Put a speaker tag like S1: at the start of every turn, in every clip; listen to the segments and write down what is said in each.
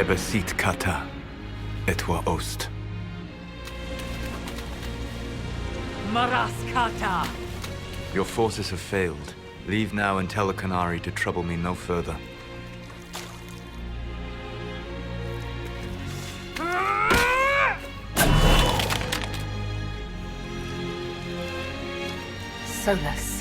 S1: Ebesit kata, etwa ost.
S2: Maraskata!
S1: Your forces have failed. Leave now and tell the Canary to trouble me no further.
S2: Solas.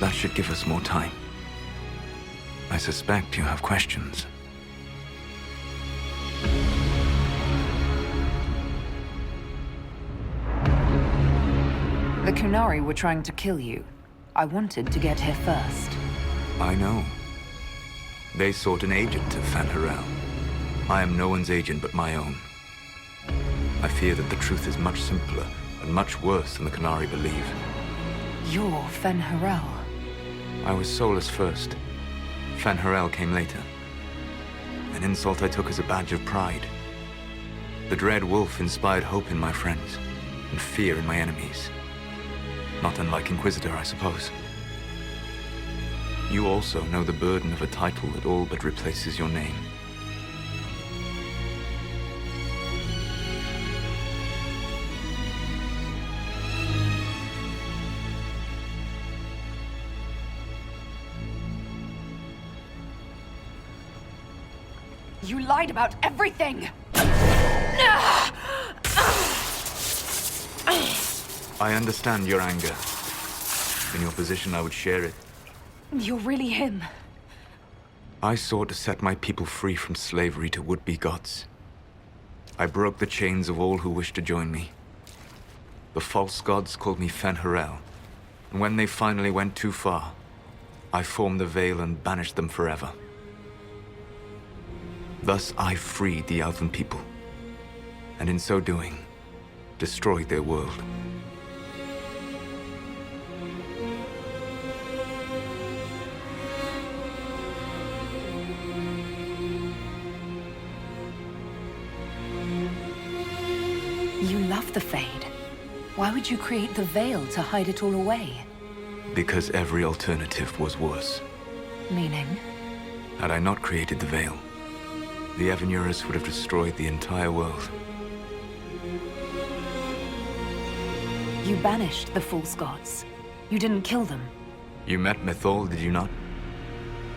S1: That should give us more time. I suspect you have questions.
S2: The Kunari were trying to kill you. I wanted to get here first.
S1: I know. They sought an agent of Fan Harel. I am no one's agent but my own. I fear that the truth is much simpler and much worse than the Canary believe.
S2: You're Fan Harel.
S1: I was Solas first. Fan Harel came later. An insult I took as a badge of pride. The Dread Wolf inspired hope in my friends, and fear in my enemies. Not unlike Inquisitor, I suppose. You also know the burden of a title that all but replaces your name.
S2: You lied about everything!
S1: I understand your anger. In your position, I would share it.
S2: You're really him.
S1: I sought to set my people free from slavery to would-be gods. I broke the chains of all who wished to join me. The false gods called me Fan Harel, and when they finally went too far, I formed the Veil and banished them forever. Thus I freed the Elven people, and in so doing, destroyed their world.
S2: You love the Fade. Why would you create the Veil to hide it all away?
S1: Because every alternative was worse.
S2: Meaning?
S1: Had I not created the Veil, the Evanurus would have destroyed the entire world.
S2: You banished the false gods. You didn't kill them.
S1: You met Mythol, did you not?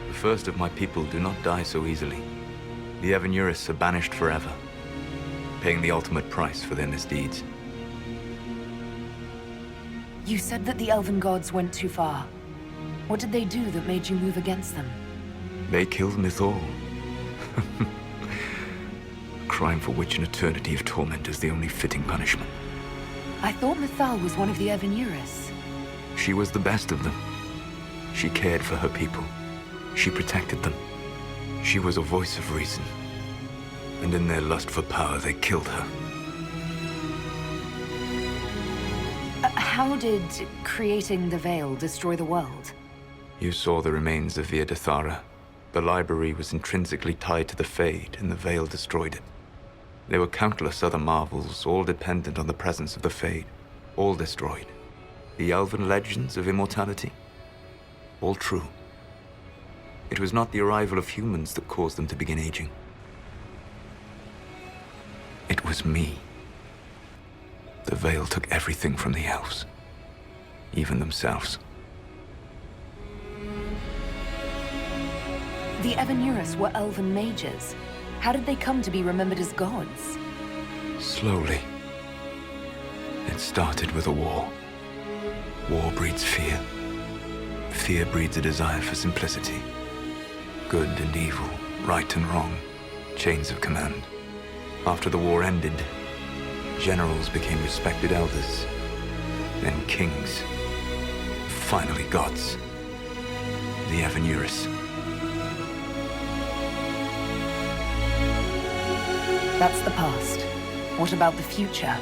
S1: The first of my people do not die so easily. The Evanurus are banished forever, paying the ultimate price for their misdeeds.
S2: You said that the Elven gods went too far. What did they do that made you move against them?
S1: They killed Mythol. A crime for which an eternity of torment is the only fitting punishment.
S2: I thought Mythal was one of the Evanurus.
S1: She was the best of them. She cared for her people. She protected them. She was a voice of reason. And in their lust for power, they killed her.
S2: How did creating the Veil destroy the world?
S1: You saw the remains of Via Dathara. The library was intrinsically tied to the Fade, and the Veil destroyed it. There were countless other marvels, all dependent on the presence of the Fade, all destroyed. The elven legends of immortality, all true. It was not the arrival of humans that caused them to begin aging. It was me. The Veil took everything from the elves, even themselves.
S2: The Evanurus were elven mages. How did they come to be remembered as gods?
S1: Slowly. It started with a war. War breeds fear. Fear breeds a desire for simplicity. Good and evil, right and wrong, chains of command. After the war ended, generals became respected elders, then kings, finally gods. The Evanurus.
S2: That's the past. What about the future?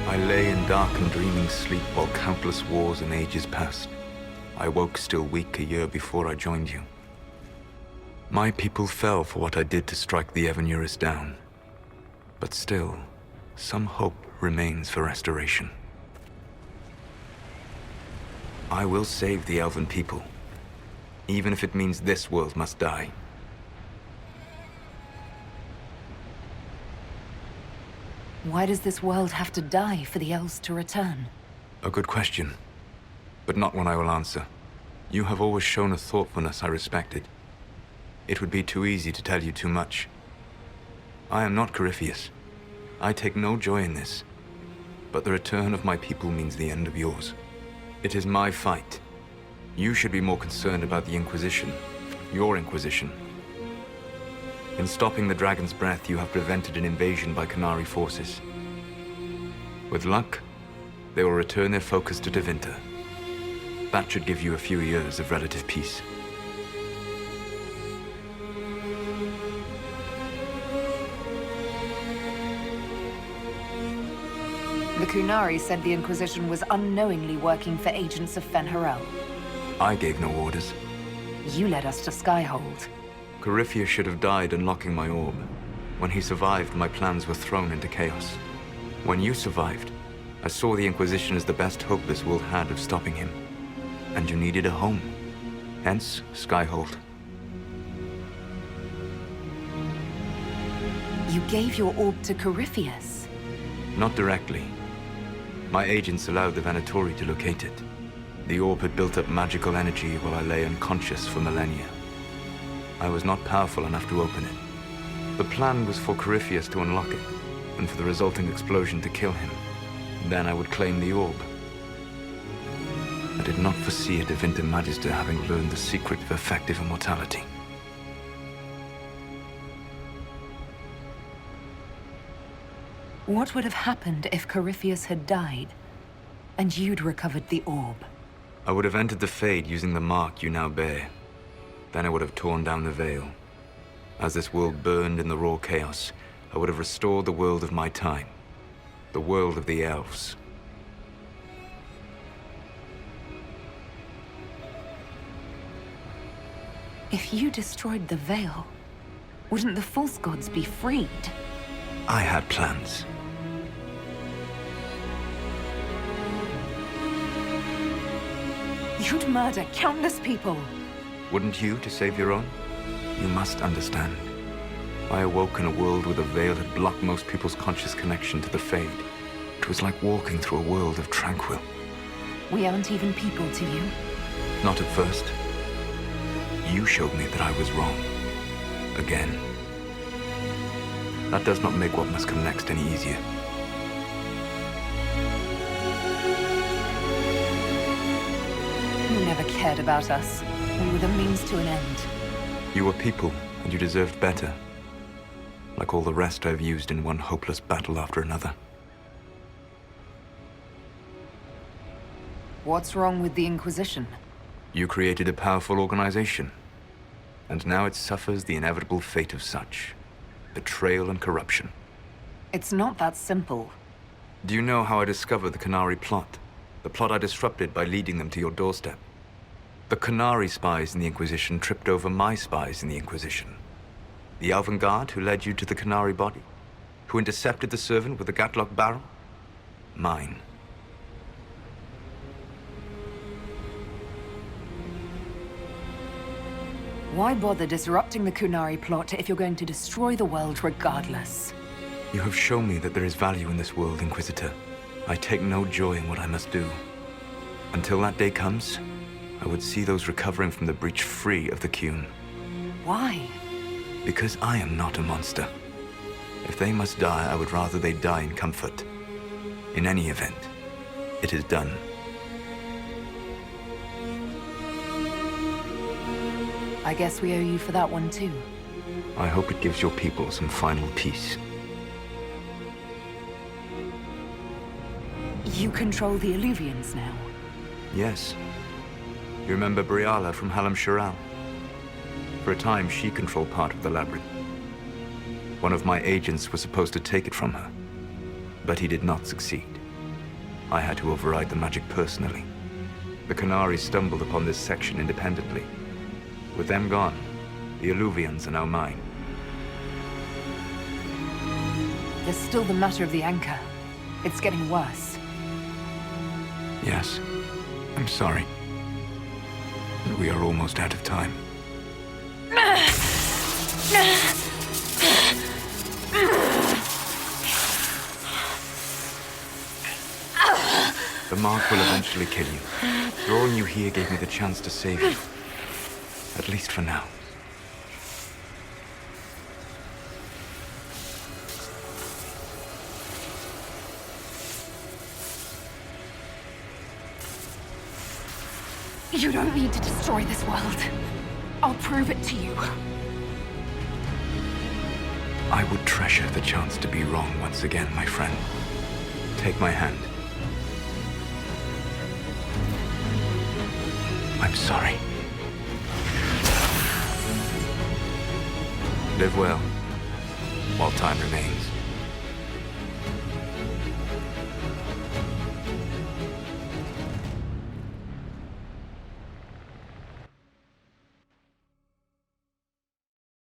S1: I lay in dark and dreaming sleep while countless wars and ages passed. I woke still weak a year before I joined you. My people fell for what I did to strike the Evanurus down. But still, some hope remains for restoration. I will save the Elven people, even if it means this world must die.
S2: Why does this world have to die for the elves to return?
S1: A good question, but not one I will answer. You have always shown a thoughtfulness I respected. It would be too easy to tell you too much. I am not Corypheus. I take no joy in this, but the return of my people means the end of yours. It is my fight. You should be more concerned about the Inquisition, your Inquisition. In stopping the Dragon's Breath, you have prevented an invasion by Qunari forces. With luck, they will return their focus to Tevinter. That should give you a few years of relative peace.
S2: The Qunari said the Inquisition was unknowingly working for agents of Fen'Harel.
S1: I gave no orders.
S2: You led us to Skyhold.
S1: Corypheus should have died unlocking my orb. When he survived, my plans were thrown into chaos. When you survived, I saw the Inquisition as the best hope this world had of stopping him. And you needed a home. Hence, Skyhold.
S2: You gave your orb to Corypheus?
S1: Not directly. My agents allowed the Venatori to locate it. The orb had built up magical energy while I lay unconscious for millennia. I was not powerful enough to open it. The plan was for Corypheus to unlock it, and for the resulting explosion to kill him. Then I would claim the orb. I did not foresee a Tevinter Magister having learned the secret of effective immortality.
S2: What would have happened if Corypheus had died, and you'd recovered the orb?
S1: I would have entered the Fade using the mark you now bear. Then I would have torn down the veil. As this world burned in the raw chaos, I would have restored the world of my time. The world of the elves.
S2: If you destroyed the veil, wouldn't the false gods be freed?
S1: I had plans.
S2: You'd murder countless people.
S1: Wouldn't you to save your own? You must understand. I awoke in a world where the veil had blocked most people's conscious connection to the Fade. It was like walking through a world of tranquil.
S2: We aren't even people to you.
S1: Not at first. You showed me that I was wrong. Again. That does not make what must come next any easier.
S2: You never cared about us. We were the means to an end.
S1: You were people, and you deserved better. Like all the rest I've used in one hopeless battle after another.
S2: What's wrong with the Inquisition?
S1: You created a powerful organization. And now it suffers the inevitable fate of such. Betrayal and corruption.
S2: It's not that simple.
S1: Do you know how I discovered the Qunari plot? The plot I disrupted by leading them to your doorstep. The Qunari spies in the Inquisition tripped over my spies in the Inquisition. The Elven Guard who led you to the Qunari body? Who intercepted the servant with the Gatlock barrel? Mine.
S2: Why bother disrupting the Qunari plot if you're going to destroy the world regardless?
S1: You have shown me that there is value in this world, Inquisitor. I take no joy in what I must do. Until that day comes, I would see those recovering from the breach free of the Qun.
S2: Why?
S1: Because I am not a monster. If they must die, I would rather they die in comfort. In any event, it is done.
S2: I guess we owe you for that one too.
S1: I hope it gives your people some final peace.
S2: You control the Illuvians now.
S1: Yes. You remember Briala from Halam Shiral? For a time, she controlled part of the labyrinth. One of my agents was supposed to take it from her, but he did not succeed. I had to override the magic personally. The Canari stumbled upon this section independently. With them gone, the Alluvians are now mine.
S2: There's still the matter of the anchor. It's getting worse.
S1: Yes, I'm sorry. But we are almost out of time. The mark will eventually kill you. Drawing you here gave me the chance to save you. At least for now.
S2: You don't need to destroy this world. I'll prove it to you.
S1: I would treasure the chance to be wrong once again, my friend. Take my hand. I'm sorry. Live well, while time remains.